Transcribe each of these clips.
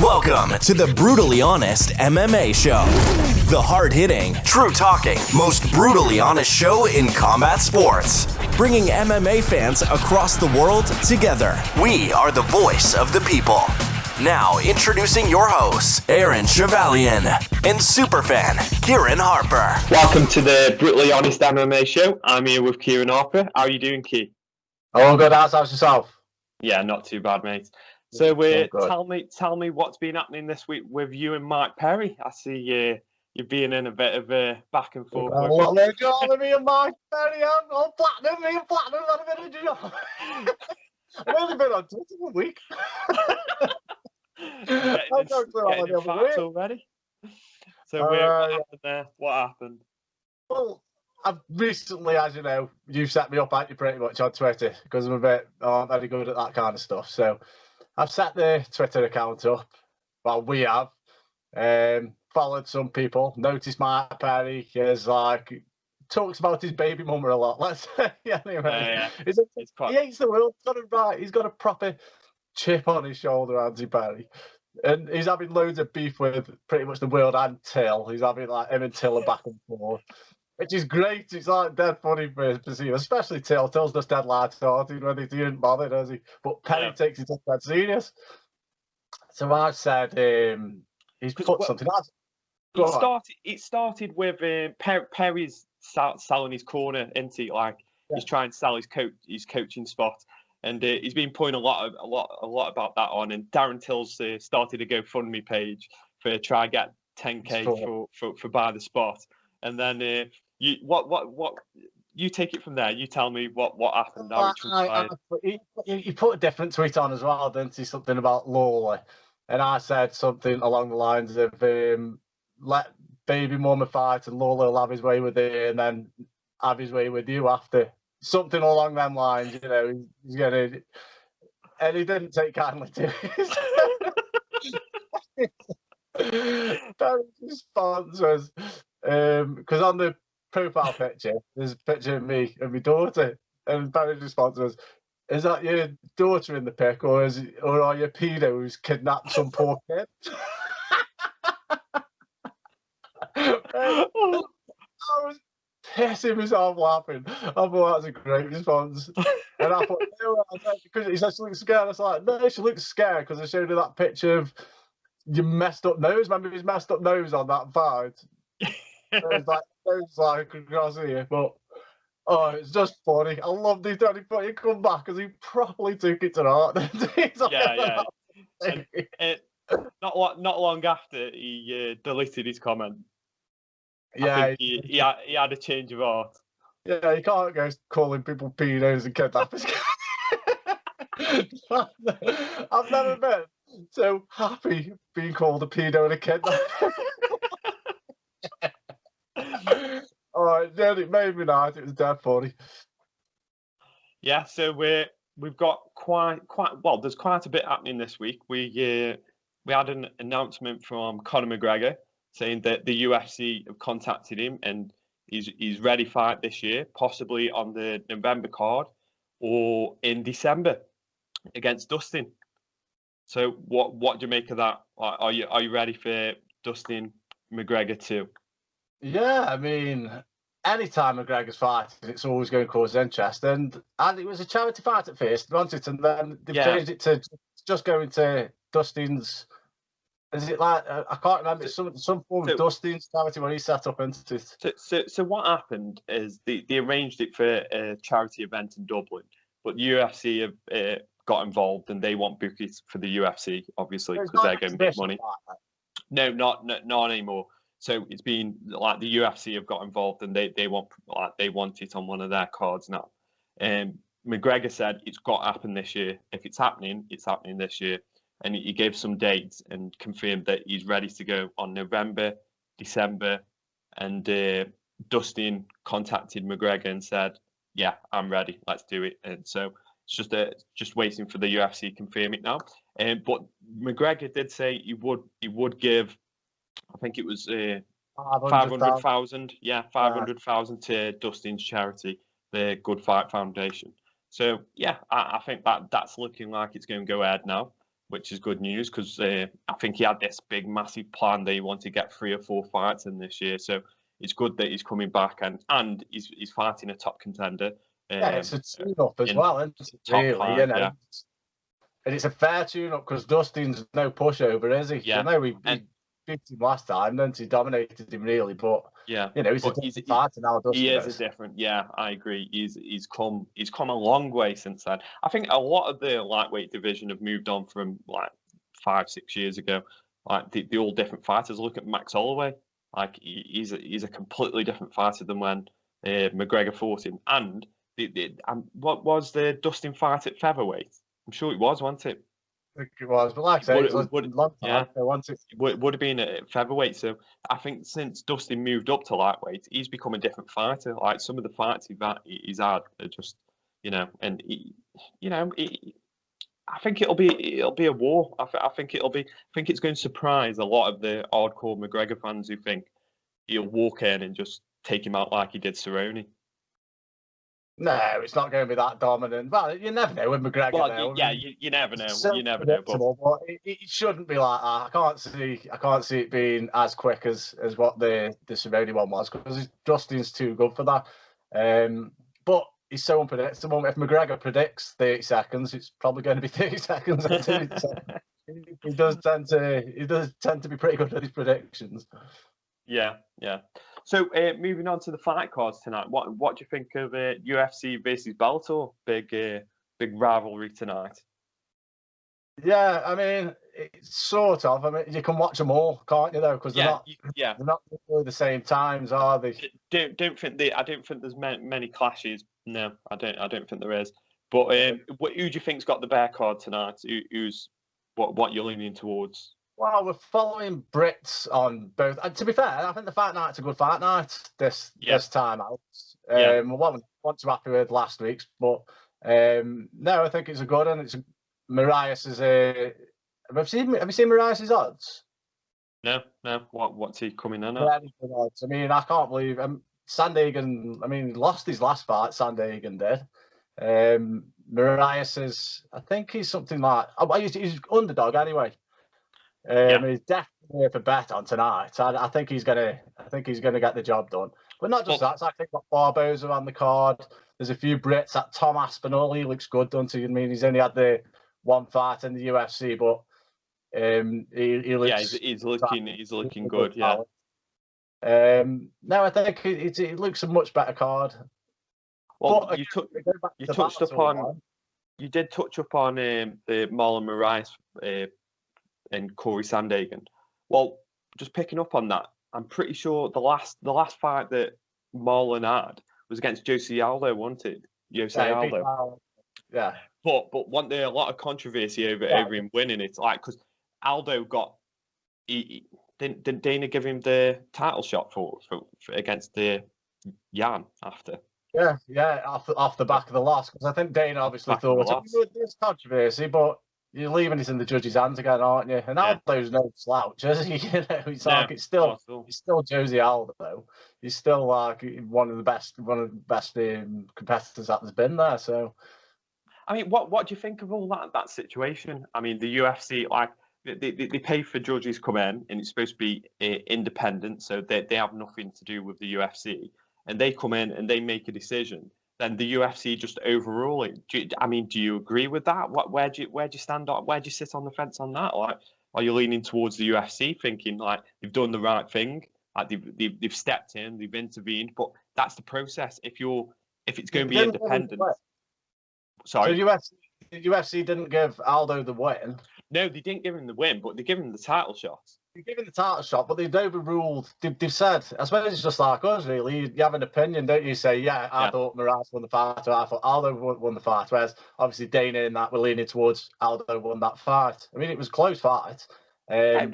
Welcome to the Brutally Honest MMA Show. The hard-hitting, true-talking, most brutally honest show in combat sports. Bringing MMA fans across the world together. We are the voice of the people. Now, introducing your hosts, Aaron Chevalian and superfan, Kieran Harper. Welcome to the Brutally Honest MMA Show. I'm here with Kieran Harper. How are you doing, Key? Oh, good. How's yourself? Yeah, not too bad, mate. So, tell me what's been happening this week with you and Mike Perry. I see you've been in a bit of a back and forth. What they're calling me and Mike Perry. I'm all platinum. Me and platinum. What am I going to do? I've only been on Twitter for a week. Getting facts already. So, what happened there? What happened? Well, I've recently, as you know, you've set me up, haven't you, pretty much on Twitter, because I'm very good at that kind of stuff. So I've set the Twitter account up. Well, we have. Followed some people. Noticed Mike Perry is talks about his baby mum a lot. Let's say, anyway. He hates the world. He's got a proper chip on his shoulder, Andy Perry. And he's having loads of beef with pretty much the world and Till. He's having him and Till are back and forth. Which is great. It's dead funny to see, especially Till. Till's just dead light-hearted when he didn't bother, does he? But Perry takes it dead serious. So I said he's put something out. It started with Perry's selling his corner, isn't he? He's trying to sell his coaching spot, and he's been putting a lot about that on. And Darren Till's started a GoFundMe page for try and get 10k for buy the spot, and then. You take it from there. You tell me what happened. He put a different tweet on as well, didn't he? Something about Lawley, and I said something along the lines of let baby mama fight and Lawley will have his way with it, and then have his way with you after. Something along them lines, He's gonna, and he didn't take kindly to it. Barry's response was because on the profile picture, there's a picture of me and my daughter, and Barry's response was, "Is that your daughter in the pic, or are you a pedo who's kidnapped some poor kid?" I was pissing myself laughing. I thought that's a great response, and I thought, because he said she looks scared. I was like, no, she looks scared because I showed her that picture of your messed up nose. Remember his messed up nose on that fight? It was like across here, but it's just funny. I love this Danny Footy come back because he properly took it to heart. And not long after he deleted his comment. Yeah, he had a change of heart. Yeah, you can't go calling people pedos and kidnappers. I've never been so happy being called a pedo and a kidnapper. It made me nice. It was dead funny. Yeah, so we've got quite well. There's quite a bit happening this week. We had an announcement from Conor McGregor saying that the UFC have contacted him and he's ready to fight this year, possibly on the November card or in December against Dustin. So what do you make of that? Are you ready for Dustin McGregor too? Yeah, I mean, anytime McGregor's fighting, it's always going to cause interest. And it was a charity fight at first, wasn't it? And then they changed it to just going to Dustin's. Is it I can't remember. It's some form of Dustin's charity where he set up, isn't it? So what happened is they arranged it for a charity event in Dublin, but the UFC have got involved and they want bookies for the UFC, obviously, because they're going to make money. No, not anymore. So it's been the UFC have got involved and they want it on one of their cards now. McGregor said it's got to happen this year. If it's happening this year. And he gave some dates and confirmed that he's ready to go on November, December. And Dustin contacted McGregor and said, "Yeah, I'm ready. Let's do it." And so it's just waiting for the UFC to confirm it now. But McGregor did say he would give, I think it was 500,000. Yeah, 500,000 to Dustin's charity, the Good Fight Foundation. So yeah, I think that's looking like it's going to go ahead now. which is good news because I think he had this big, massive plan that he wanted to get 3 or 4 fights in this year. So it's good that he's coming back and he's fighting a top contender. It's a tune-up as well, isn't it? Really, 5, you know. And it's a fair tune-up because Dustin's no pushover, is he? Yeah. I know he beat him last time, didn't he? Dominated him really, but yeah, you know, he's a different fighter now. Dustin he is a different. Yeah, I agree. He's come a long way since then. I think a lot of the lightweight division have moved on from like 5-6 years ago. Like the all different fighters. Look at Max Holloway. Like he's a completely different fighter than when McGregor fought him. And what was the Dustin fight at featherweight? I'm sure it was, wasn't it? I think it was, but like I say, it was a long time. Yeah, it would have been at featherweight. So I think since Dustin moved up to lightweight, he's become a different fighter. Like some of the fights he's had are just, you know, and I think it'll be a war. I think it's going to surprise a lot of the hardcore McGregor fans who think he'll walk in and just take him out like he did Cerrone. No, it's not going to be that dominant. Well, you never know with McGregor. Well, you never know. You never know. But it shouldn't be like that. I can't see it being as quick as what the Cerrone one was because Justin's too good for that. But he's so unpredictable. If McGregor predicts 30 seconds, it's probably going to be 30 seconds. He does tend to be pretty good at his predictions. Yeah. So moving on to the fight cards tonight, what do you think of UFC versus Bellator? Big rivalry tonight. Yeah, I mean, it's sort of. I mean, you can watch them all, can't you? Though, because they're not really the same times, are they? I don't think there's many clashes. No, I don't think there is. But who do you think's got the bear card tonight? Who's what you're leaning towards? Well, we're following Brits on both. And to be fair, I think the fight night's a good fight night this time out. We weren't too happy with last week's, but no, I think it's a good one. It's Marias is a. Have you seen Marias' odds? No. What's he coming in at? I mean, I can't believe Sandhagen. I mean, he lost his last fight. Sandhagen did. Marias is. I think he's something like. He's underdog anyway. He's definitely for bet on tonight. I think he's gonna get the job done. But not just that. So I think got Barboza on the card. There's a few Brits. That Tom Aspinall, he looks good, doesn't he? I mean, he's only had the one fight in the UFC, but he looks. Yeah, he's looking good. Yeah. No, I think it looks a much better card. Well, but, you did touch upon the Marlon Moraes and Corey Sandhagen. Well, just picking up on that, I'm pretty sure the last fight that Marlon had was against Jose Aldo, wasn't it? Aldo. Yeah. But wasn't there a lot of controversy over him winning it? Like, because Aldo didn't Dana give him the title shot for against the Jan after? Yeah, off the back of the loss, because I think Dana obviously thought there's controversy, but you're leaving it in the judge's hands again, aren't you? And Aldo's no slouch, is he? It's it's still Jose Aldo. He's still like one of the best competitors that there's been there. So, I mean, what do you think of all that situation? I mean, the UFC they pay for judges come in, and it's supposed to be independent, so they have nothing to do with the UFC, and they come in and they make a decision. Then the UFC just overrule it. Do you agree with that? Where do you stand on? Where do you sit on the fence on that? Like, are you leaning towards the UFC, thinking like they've done the right thing, like they've stepped in, they've intervened, but that's the process. If it's going to be independent. Sorry. So the UFC didn't give Aldo the win. No, they didn't give him the win, but they gave him the title shot. They gave him the title shot, but they've overruled. They've said, I suppose it's just like us, really. You have an opinion, don't you? Say, I thought Moraes won the fight, or I thought Aldo won the fight. Whereas, obviously, Dana and that were leaning towards Aldo won that fight. I mean, it was a close fight. It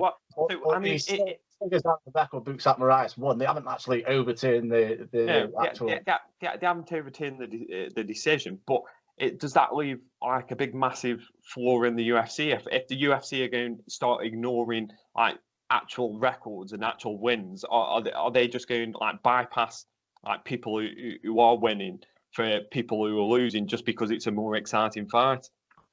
figures out the record books that Moraes won. They haven't actually overturned the actual. They haven't overturned the decision, but. Does that leave like a big, massive flaw in the UFC? If the UFC are going to start ignoring like actual records and actual wins, are they just going to like bypass like people who are winning for people who are losing just because it's a more exciting fight?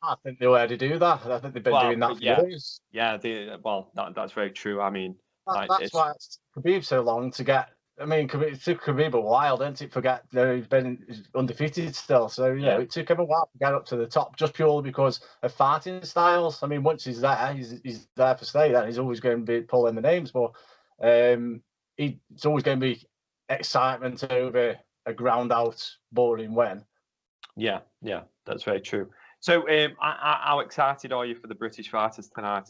I think they already do that. I think they've been doing that for years. Yeah, that's very true. I mean, That's why it's Khabib so long to get. I mean, it took Khabib a while, didn't it? Forget he's undefeated still, so it took him a while to get up to the top, just purely because of fighting styles. I mean, once he's there, he's there for stay. Then he's always going to be pulling the names, but it's always going to be excitement over a ground out, boring win. Yeah, that's very true. So, how excited are you for the British fighters tonight?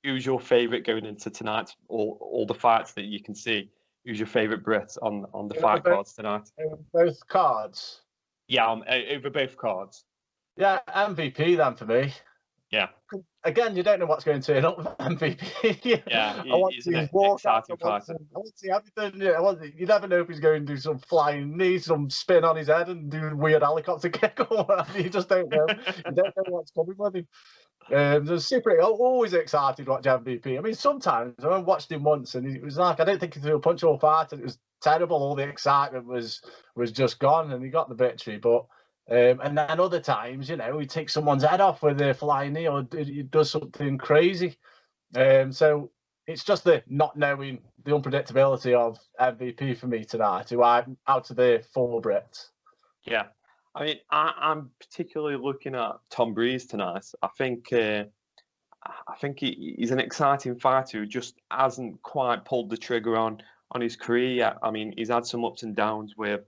Who's your favourite going into tonight? All the fights that you can see. Who's your favourite Brit on the fight cards tonight? Both cards. Yeah, over both cards. Yeah, MVP then for me. Yeah. Again, you don't know what's going to turn up with MVP. Yeah, I want to see his walk. I want to see everything. You never know if he's going to do some flying knee, some spin on his head, and do a weird helicopter kick or whatever. You just don't know. You don't know what's coming with him. Always excited to watch MVP. I mean, sometimes I watched him once, and it was like I don't think he threw a punch all fight, and it was terrible. All the excitement was just gone, and he got the victory, but. And then other times, he takes someone's head off with a flying knee or he does something crazy. So it's just the not knowing, the unpredictability of MVP for me tonight, who I'm out of the 4 Brits. Yeah. I mean, I'm particularly looking at Tom Breeze tonight. I think he's an exciting fighter who just hasn't quite pulled the trigger on his career yet. I mean, he's had some ups and downs with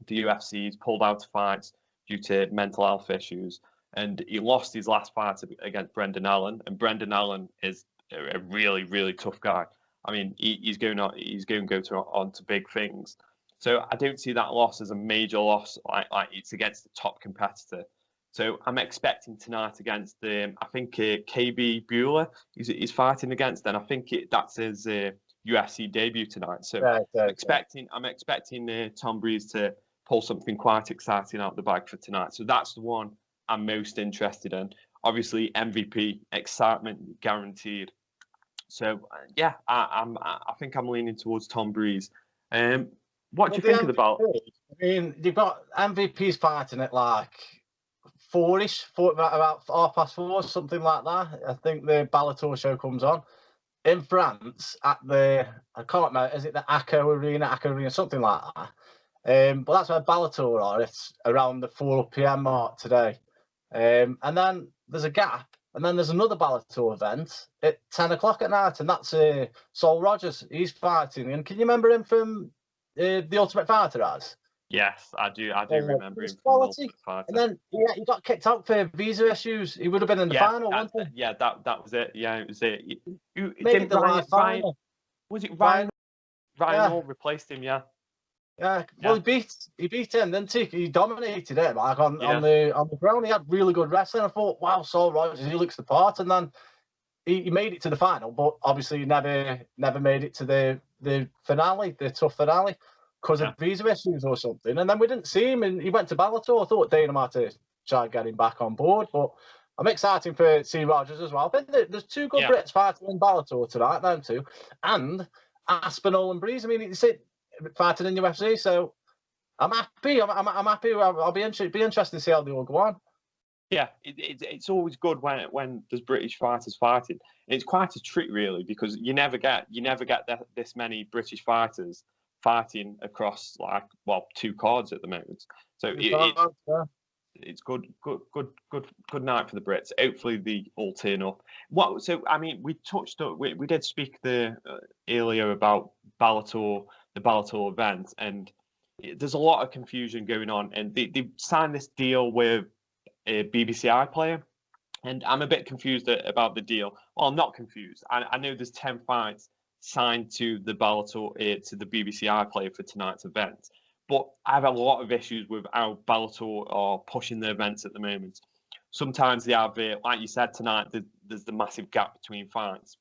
the UFC. He's pulled out of fights due to mental health issues, and he lost his last fight against Brendan Allen. And Brendan Allen is a really, really tough guy. I mean, he's going to go on to big things. So I don't see that loss as a major loss. Like it's against the top competitor. So I'm expecting tonight against I think KB Bueller he's fighting against, and I think that's his UFC debut tonight. So I'm expecting Tom Breeze to pull something quite exciting out the bag for tonight. So that's the one I'm most interested in. Obviously, MVP, excitement guaranteed. So I think I'm leaning towards Tom Breeze. What do you think of the bout? I mean, you've got MVP's fighting at like 4-ish, about 4:30, something like that. I think the Bellator show comes on in France at I can't remember, is it the Acco Arena, something like that. But that's where Bellator are. It's around the 4 p.m. mark today. And then there's a gap. And then there's another Bellator event at 10 o'clock at night. And that's Saul Rogers. He's fighting. And can you remember him from The Ultimate Fighter as? Yes, I do. I do remember him from The Ultimate Fighter. And then he got kicked out for visa issues. He would have been in the final, wasn't he? Yeah, that was it. Yeah, it was it. Maybe the last final. Was it Ryan? Ryan Hall replaced him, yeah. Yeah, well, he beat him, didn't he? He dominated it, like on the ground. He had really good wrestling. I thought, wow, Saul Rogers, he looks the part. And then he made it to the final, but obviously he never made it to the finale, the tough finale, because of visa issues or something. And then we didn't see him, and he went to Bellator. I thought Dana might have tried to get him back on board, but I'm excited for C. Rogers as well. I think there's 2 good Brits fighting in Bellator tonight, them 2, and Aspinall and Breeze. I mean, it's fighting in UFC, so I'm happy. I'm happy. I'll be interested to see how they all go on. Yeah, it's always good when there's British fighters fighting. It's quite a treat, really, because you never get this many British fighters fighting across 2 cards at the moment. So it's good night for the Brits. Hopefully they all turn up. So I mean, we did speak earlier about Bellator, the Bellator event, and there's a lot of confusion going on. And they signed this deal with a BBC iPlayer, and I'm a bit confused about the deal. Well, I'm not confused. I know there's 10 fights signed to the Bellator to the BBC iPlayer for tonight's event, but I have a lot of issues with how Bellator are pushing the events at the moment. Sometimes they have, like you said tonight, there's the massive gap between fights.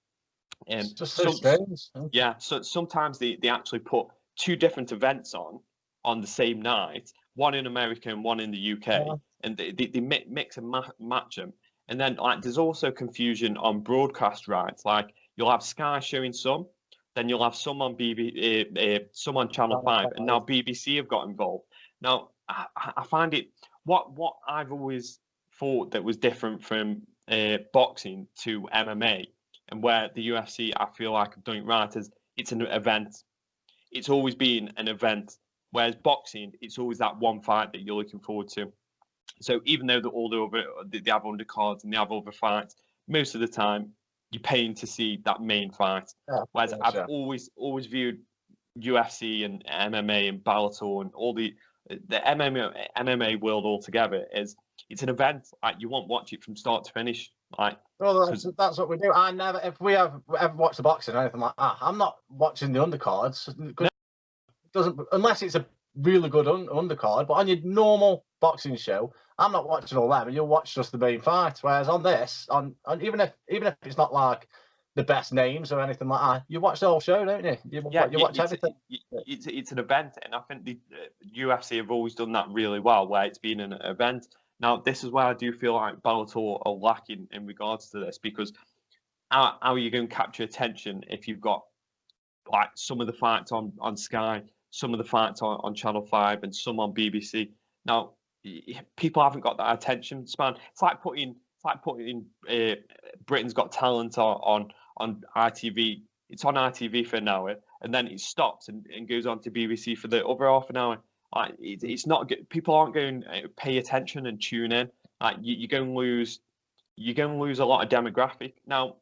It's just so strange. Yeah, so sometimes they actually put 2 different events on the same night, one in America and one in the UK, and they mix and match them. And then there's also confusion on broadcast rights. Like you'll have Sky showing some, then you'll have some on some on Channel 5, and now BBC have got involved. Now I find it what I've always thought that was different from boxing to MMA, and where the UFC, I feel like I've done it right, is it's an event. It's always been an event, whereas boxing, it's always that one fight that you're looking forward to. So even though they have undercards and they have other fights, most of the time you're paying to see that main fight. Yeah, Whereas I've always viewed UFC and MMA and Bellator and all the MMA world altogether is it's an event. Like you won't watch it from start to finish. Like well, that's what we do. I never, if we ever watch the boxing or anything like that, I'm not watching the undercards. It doesn't, unless it's a really good undercard. But on your normal boxing show, I'm not watching all them, and you'll watch just the main fight. Whereas on this, on even if it's not like the best names or anything like that, you watch the whole show, don't you? You watch everything. It's an event, and I think the UFC have always done that really well, where it's been an event. Now, this is where I do feel like Bellator are lacking in regards to this, because how are you going to capture attention if you've got like some of the fights on Sky, some of the fights on Channel 5, and some on BBC? Now, people haven't got that attention span. It's like putting Britain's Got Talent on ITV. It's on ITV for an hour, and then it stops and goes on to BBC for the other half an hour. Like it's not good. People aren't going to pay attention and tune in. Like you're going to lose a lot of demographic. Now,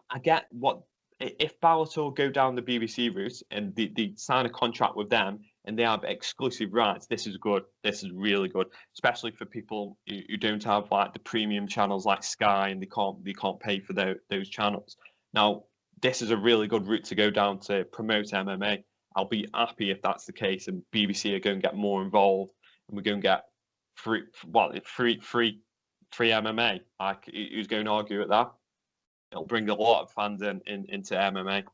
I get what if Bellator go down the BBC route and they sign a contract with them and they have exclusive rights. This is good. This is really good, especially for people who don't have like the premium channels like Sky and they can't pay for those channels. Now, this is a really good route to go down to promote MMA. I'll be happy if that's the case, and BBC are going to get more involved, and we're going to get free MMA. Like, who's going to argue at that? It'll bring a lot of fans into MMA.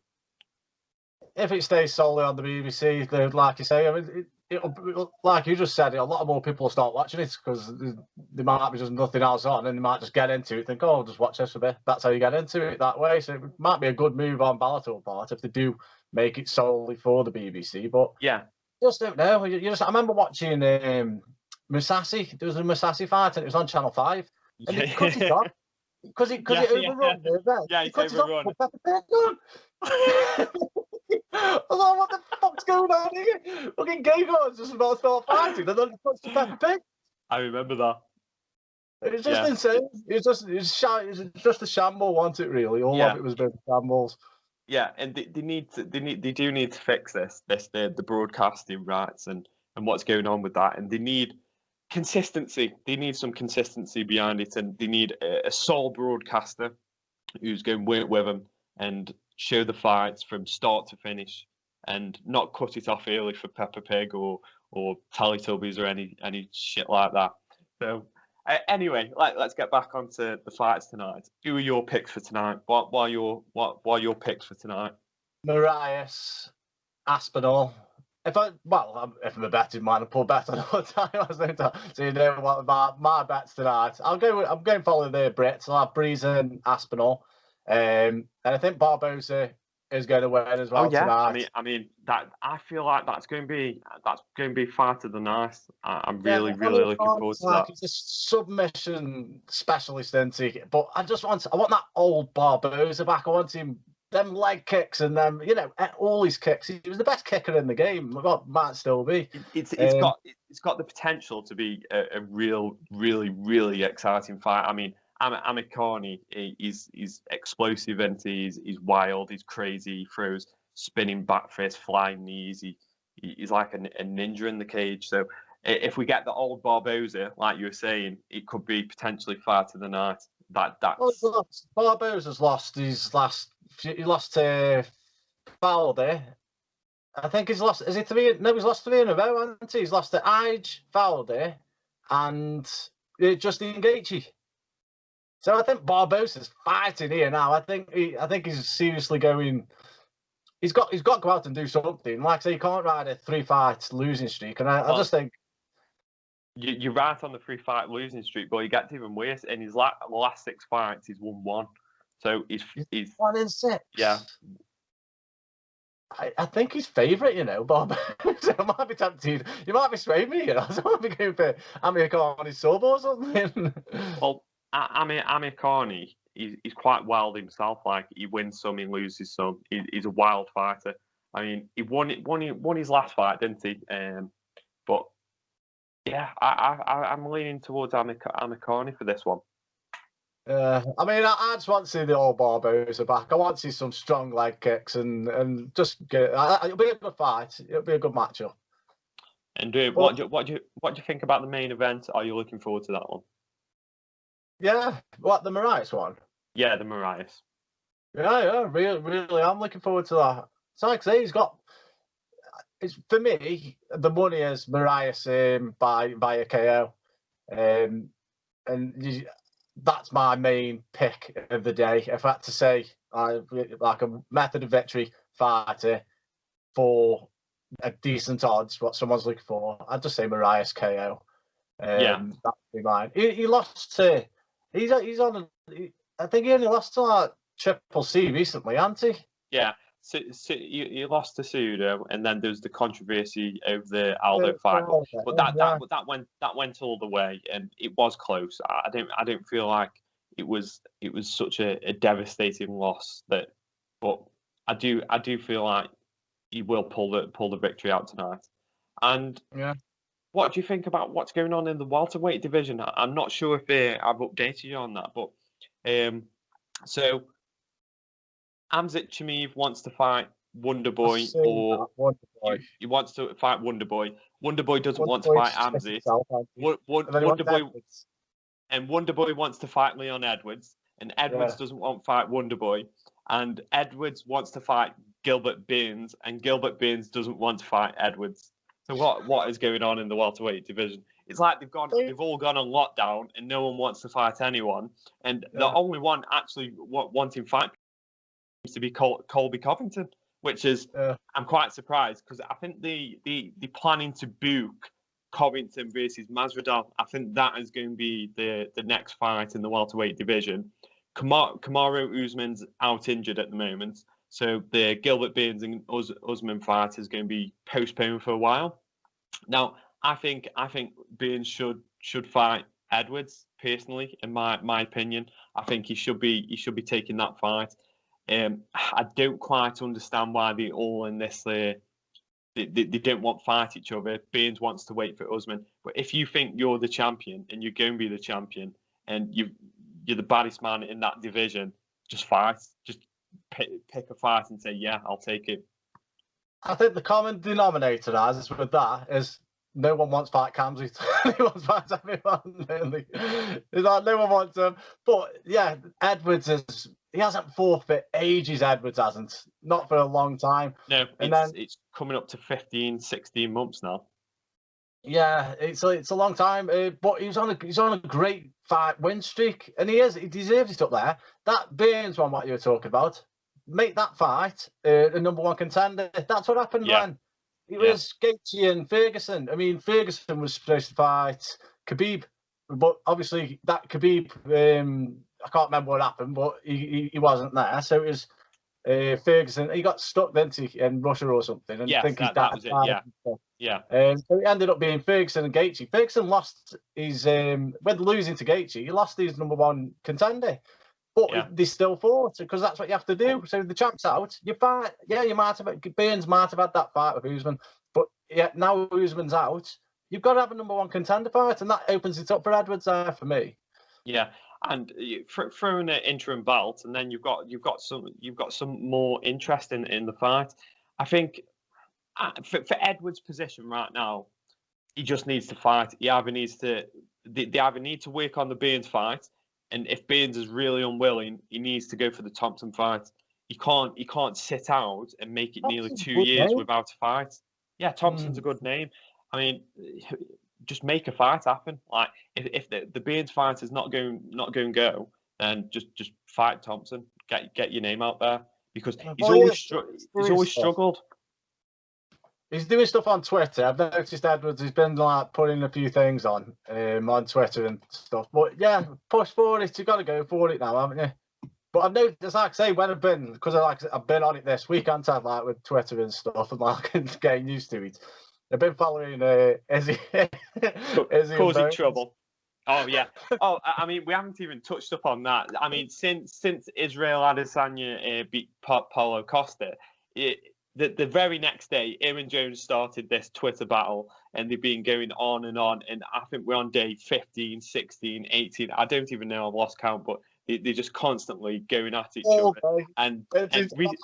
If it stays solely on the BBC, like you say, I mean, it'll, like you just said, a lot more people will start watching it because there might be just nothing else on, and they might just get into it, think, oh, I'll just watch this for a bit. That's how you get into it that way. So it might be a good move on Bellator part if they do make it solely for the BBC. But yeah, just don't know. I remember watching Musashi. There was a Musashi fight, and it was on Channel 5, and they cut it off because it overrun. Yeah, it's overrun. I was like, what the fuck's going on here? Fucking gay guys just about to start fighting, and then he puts the Peppa Pig. I remember that. It's just insane. It's just a shamble, wasn't it? Really, all of it was big shambles. Yeah, and they do need to fix the broadcasting rights and what's going on with that, and they need consistency. They need some consistency behind it, and they need a sole broadcaster who's going to work with them and show the fights from start to finish, and not cut it off early for Peppa Pig or Teletubbies or any shit like that. So anyway, let's get back onto the fights tonight. Who are your picks for tonight? What are your picks for tonight? Marias, Aspinall. If I'm a betting man, I'll pull bet on all the time. So you know what about my bets tonight? I'm going follow the Brits. I'll have Breeze and Aspinall. And I think Barbosa is going to win as well tonight. I mean that I feel like that's going to be fight of the night. I'm really looking forward to that. He's a submission specialist, isn't he? But I want that old Barbosa back. I want him them leg kicks and them, all his kicks. He was the best kicker in the game. Well, might still be. It's got the potential to be a really exciting fight. I mean, Amit Carney, he's explosive, and he's wild, he's crazy, he throws spinning back fist, flying knees, he's like a ninja in the cage. So if we get the old Barbosa, like you were saying, it could be potentially fight of the night. Barbosa's lost his last. He lost to Fowler. I think he's lost. Is it three? No, he's lost 3 in a row, hasn't he? He's lost to Ige, Fowler, and Justin Gaethje. So I think Barbosa's fighting here now. I think he's seriously going. He's got to go out and do something. Like I say, you can't ride a 3-fight losing streak. And I just think you're right on the 3-fight losing streak, but he gets even worse. In his last 6 fights, he's won 1. So he's 1 in 6. Yeah. I think he's favourite, Bob. So I might be tempted. You might be swaying me, So I might be going for Amir Khan sub or something. Well, Amir Khan, he's quite wild himself. Like, he wins some, he loses some. He's a wild fighter. I mean, he won his last fight, didn't he? But yeah, I'm leaning towards Amir Khan for this one. I mean, I just want to see the old Barbosa back. I want to see some strong leg kicks and just get. It'll be a good fight. It'll be a good matchup. And what do you think about the main event? Are you looking forward to that one? Yeah, what, the Moraes one? Yeah, the Moraes. Yeah, really, I'm looking forward to that. So like I say, it's for me, the money is Moraes by a KO, that's my main pick of the day. If I had to say, like a method of victory fighter for a decent odds, what someone's looking for, I'd just say Moraes KO. That'd be mine. He lost to. He's on. I think he only lost to like Triple C recently, hasn't he? Yeah. So you lost to Sudo, and then there's the controversy of the Aldo fight, but that went all the way, and it was close. I don't feel like it was such a devastating loss but I do feel like he will pull the victory out tonight. And what do you think about what's going on in the welterweight division? I'm not sure if I've updated you on that, but so Amzit Chimaev wants to fight Wonderboy, or he wants to fight Wonderboy. Wonderboy doesn't want to fight Amzit. Wonderboy wants to fight Leon Edwards, and Edwards doesn't want to fight Wonderboy, and Edwards wants to fight Gilbert Burns, and Gilbert Burns doesn't want to fight Edwards. So what is going on in the welterweight division? It's like they've all gone on lockdown, and no one wants to fight anyone, and the only one actually wanting fight to be Colby Covington, which is I'm quite surprised, because I think the planning to book Covington versus Masvidal, I think that is going to be the next fight in the welterweight division. Kamaru Usman's out injured at the moment, so the Gilbert Burns and Usman fight is going to be postponed for a while. Now, I think Burns should fight Edwards, personally, in my opinion. I think he should be taking that fight. I don't quite understand why they all in this. They don't want to fight each other. Burns wants to wait for Usman. But if you think you're the champion and you're going to be the champion and you're the baddest man in that division, just fight. Just pick a fight and say, yeah, I'll take it. I think the common denominator with that is no one wants to fight Kamsi. No one wants to fight everyone. Really. It's like no one wants him. But yeah, Edwards he hasn't fought for ages. Edwards hasn't, not for a long time. No, it's coming up to 15, 16 months now. Yeah, it's a long time. But he's on a great fight win streak, and he deserves it up there. That Burns one, what you were talking about, make that fight a number one contender. That's what happened when it was Gaethje and Ferguson. I mean, Ferguson was supposed to fight Khabib, but obviously that Khabib, I can't remember what happened, but he wasn't there. So it was Ferguson. He got stuck, didn't he, in Russia or something? And yes, that was it. Yeah. So it ended up being Ferguson and Gaethje. Ferguson lost his when losing to Gaethje, he lost his number one contender. But they still fought, because that's what you have to do. So the champ's out, you fight. Yeah, Burns might have had that fight with Usman, but now Usman's out, you've got to have a number one contender fight, and that opens it up for Edwards there for me. Yeah, and throwing an interim belt, and then you've got some more interest in the fight. I think for Edwards' position right now, he just needs to fight. They either need to work on the Burns fight. And if Burns is really unwilling, he needs to go for the Thompson fight. He can't sit out and make it nearly 2 years without a fight. Yeah, Thompson's a good name. I mean, just make a fight happen. Like if the Burns fight is not going to go, then just fight Thompson. Get your name out there, because he's always struggled. He's doing stuff on Twitter. I've noticed Edwards has been like putting a few things on Twitter and stuff. But yeah, push for it. You've got to go for it now, haven't you? But I've noticed, like I say, when I've been, because I've been on it this week, and I've like with Twitter and stuff, and like getting used to it. I've been following Izzy, Izzy causing trouble. Oh yeah. Oh, I mean, we haven't even touched upon that. I mean, since Israel Adesanya beat Paulo Costa, the very next day, Aaron Jones started this Twitter battle, and they've been going on. And I think we're on day 15, 16, 18. I don't even know. I've lost count, but they're just constantly going at each other. And I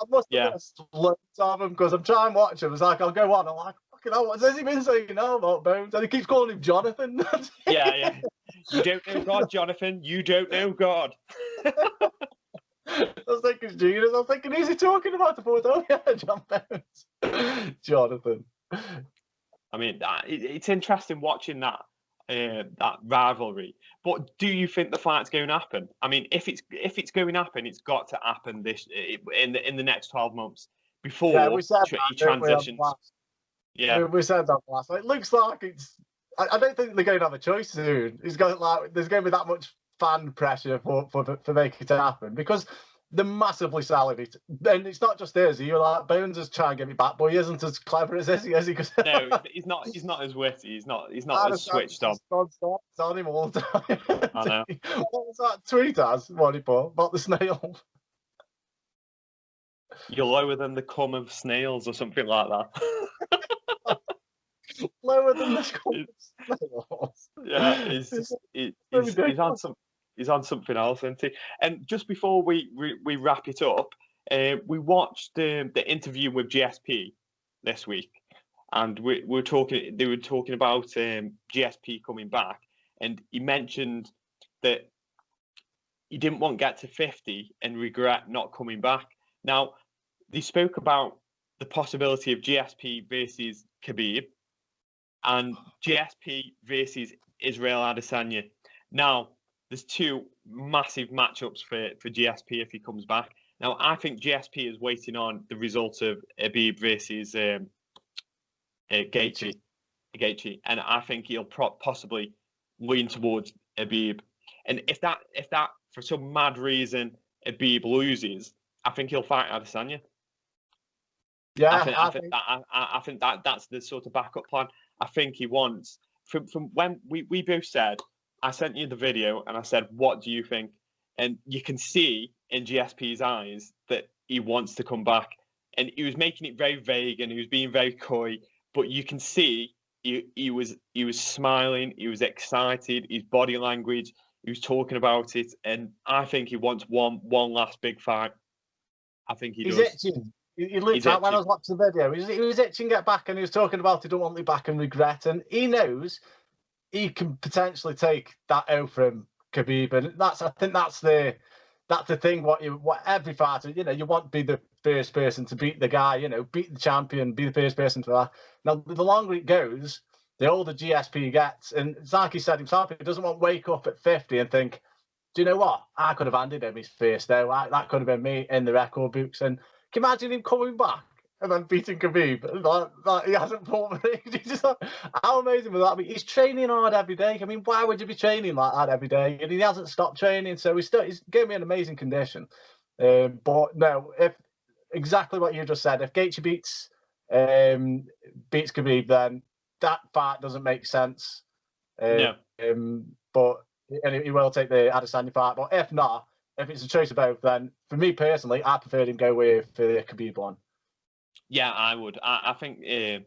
must have missed loads of them because I'm trying to watch them. It's like I'll go on. I'm like, fucking hell, what has he been saying now about Bones? And he keeps calling him Jonathan. Yeah. You don't know God, Jonathan. You don't know God. I was thinking genius. I was thinking, who's he talking about? I thought, oh yeah, John Bones, Jonathan. I mean, it's interesting watching that rivalry. But do you think the fight's going to happen? I mean, if it's going to happen, it's got to happen in the next 12 months before he transitions. Yeah, we said that last. It looks like it's. I don't think they're going to have a choice soon. There's going to be that much fan pressure for making it happen because they're massively selling it. And it's not just Izzy. You're like, Bones is trying to get me back, but he isn't as clever as Izzy, is he? No, he's not. He's not as witty. He's not as switched on. It's on him all the time. I know. What was that tweet what he put about the snail? You're lower than the cum of snails or something like that. Lower than the cum of snails. Yeah, he's on some. He's on something else, isn't he? And just before we wrap it up, we watched the interview with GSP this week, and they were talking about GSP coming back, and he mentioned that he didn't want to get to 50 and regret not coming back. Now, they spoke about the possibility of GSP versus Khabib and GSP versus Israel Adesanya. Now, there's two massive matchups for GSP if he comes back. Now, I think GSP is waiting on the result of Khabib versus Gaethje, and I think he'll possibly lean towards Khabib. And if that for some mad reason Khabib loses, I think he'll fight Adesanya. Yeah, I think that's the sort of backup plan. I think he wants from when we both said. I sent you the video and I said, what do you think? And you can see in GSP's eyes that he wants to come back. And he was making it very vague and he was being very coy, but you can see he was smiling, he was excited, his body language, he was talking about it. And I think he wants one last big fight. I think he's itching. He looked out when I was watching the video. He was itching to get back and he was talking about he don't want me back and regret. And he knows he can potentially take that out from Khabib, and I think that's the thing. What every fighter, you want to be the first person to beat the guy, beat the champion, be the first person for that. Now, the longer it goes, the older GSP gets, and it's like he said himself, he doesn't want to wake up at 50 and think, do you know what? I could have handed him his first there. That could have been me in the record books. And can you imagine him coming back and then beating Khabib? Like he hasn't fought for it. Just how amazing was that? I mean, he's training hard every day. I mean, why would you be training like that every day? And he hasn't stopped training, so he's going to be in amazing condition. But no, if exactly what you just said, if Gaethje beats Khabib, then that fight doesn't make sense. No. But he will take the Adesanya fight. But if not, if it's a choice of both, then for me personally, I prefer him go with the Khabib one. Yeah, I would. I think the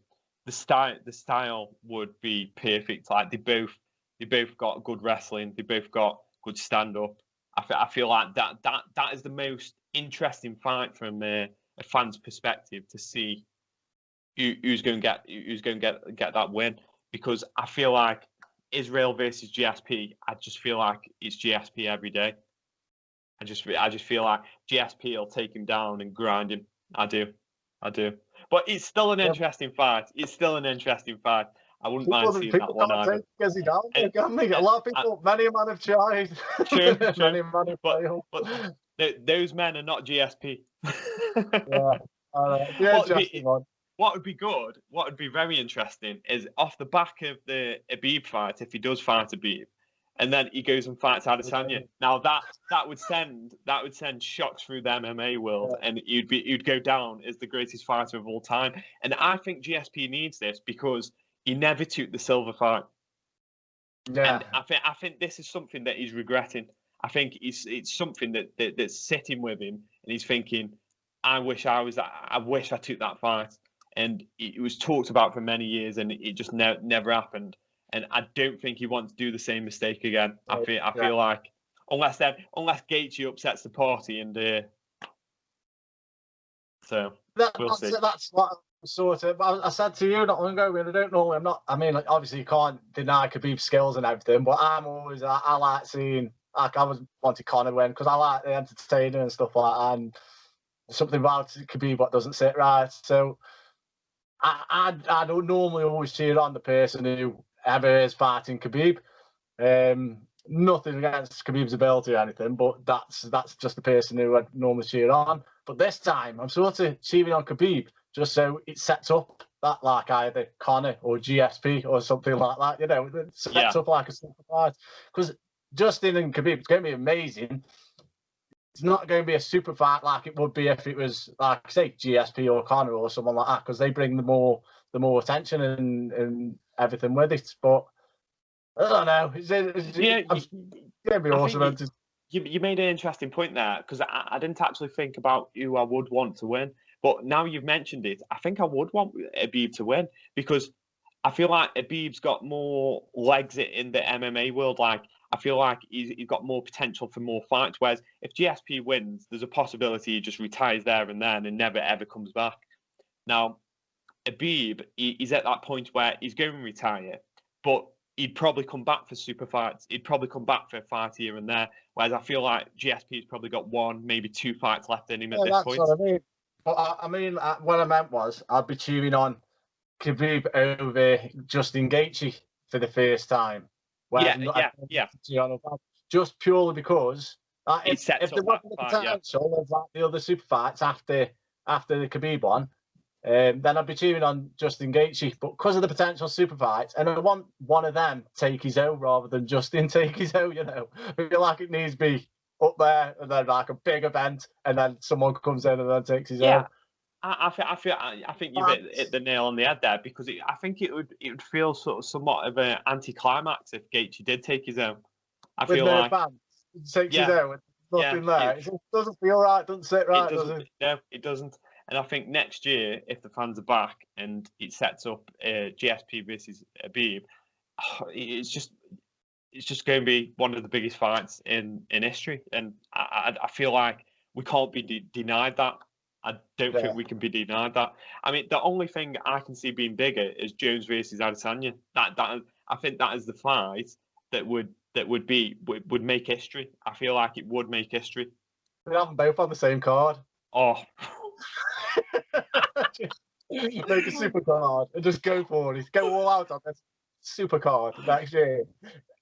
style would be perfect. Like they both got good wrestling. They both got good stand up. I feel like that is the most interesting fight from a fan's perspective to see who's going to get that win, because I feel like Israel versus GSP. I just feel like it's GSP every day. I just feel like GSP will take him down and grind him. I do. But it's still an interesting fight. I wouldn't mind seeing that one either. A lot of people, many a man have tried. True. Many a man have failed. But those men are not GSP. What would be good, what would be very interesting is off the back of the Khabib fight, if he does fight Khabib, and then he goes and fights Adesanya. Now that would send shocks through the MMA world, and you'd go down as the greatest fighter of all time. And I think GSP needs this because he never took the Silva fight. Yeah. And I think this is something that he's regretting. I think it's something that's sitting with him, and he's thinking, I wish I took that fight. And it was talked about for many years, and it just never happened. And I don't think he wants to do the same mistake again. I feel like unless Gaethje upsets the party, and so we'll see. That's what sort of. I said to you not long ago. I don't know. I mean, like, obviously you can't deny Khabib's skills and everything, but I like seeing. Like, I wanted Conor to win because I like the entertainer and stuff like that, and something about Khabib what doesn't sit right. So I don't normally always cheer on the person who ever is fighting Khabib. Nothing against Khabib's ability or anything, but that's just the person who I'd normally cheer on. But this time, I'm sort of cheering on Khabib just so it sets up that like either Conor or GSP or something like that. You know, it sets up like a super fight. Because Justin and Khabib, it's going to be amazing. It's not going to be a super fight like it would be if it was, like, say, GSP or Conor or someone like that, because they bring the more attention and everything with it. But I don't know. It's going to be awesome. You made an interesting point there, because I didn't actually think about who I would want to win. But now you've mentioned it, I think I would want Khabib to win, because I feel like Khabib's got more legs in the MMA world. Like, I feel like he's got more potential for more fights. Whereas if GSP wins, there's a possibility he just retires there and then and never ever comes back. Now, Khabib, he's at that point where he's going to retire, but he'd probably come back for super fights. He'd probably come back for a fight here and there. Whereas I feel like GSP's probably got 1, maybe 2 fights left in him at this point. What I mean. But I mean, what I meant was I'd be cheering on Khabib over Justin Gaethje for the first time. Just purely because if there wasn't the potential of like the other super fights after the Khabib one, then I'd be cheering on Justin Gaethje. But because of the potential super fights, and I want one of them take his own rather than Justin take his own. You know, I feel like it needs to be up there and then like a big event, and then someone comes in and then takes his own. I think you've hit the nail on the head there, because I think it would feel somewhat of an anticlimax if Gaethje did take his own. I feel like fans, takes his own with nothing there. It doesn't feel right. Doesn't sit right. Does it? No, it doesn't. And I think next year, if the fans are back and it sets up GSP versus Khabib, it's just going to be one of the biggest fights in history. And I feel like we can't be denied that. I don't think we can be denied that. I mean, the only thing I can see being bigger is Jones versus Adesanya. That I think that is the fight that would make history. I feel like it would make history. We have them both on the same card. Oh. Make a super card and just go for it. Go all out on this super card next year.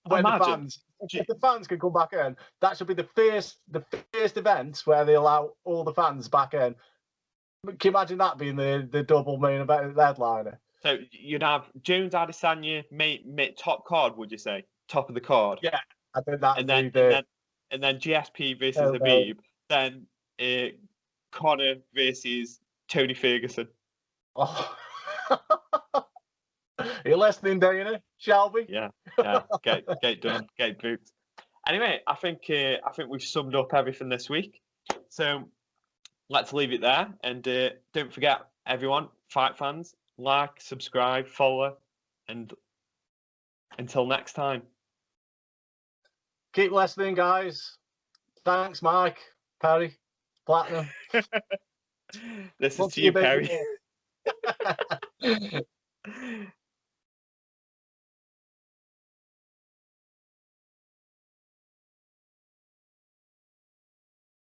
When if the fans can come back in, that should be the first event where they allow all the fans back in. Can you imagine that being the double main event headliner? So you'd have Jones Adesanya top card, would you say? Top of the card? Yeah, I think that. And then GSP versus Khabib. Then Conor versus Tony Ferguson. Oh. Are you listening, Dana? Shall we? Yeah. Get done. Get booked. Anyway, I think we've summed up everything this week. So let's leave it there. And don't forget, everyone, fight fans, like, subscribe, follow, and until next time. Keep listening, guys. Thanks, Mike, Perry, Platinum. This is to you, Perry.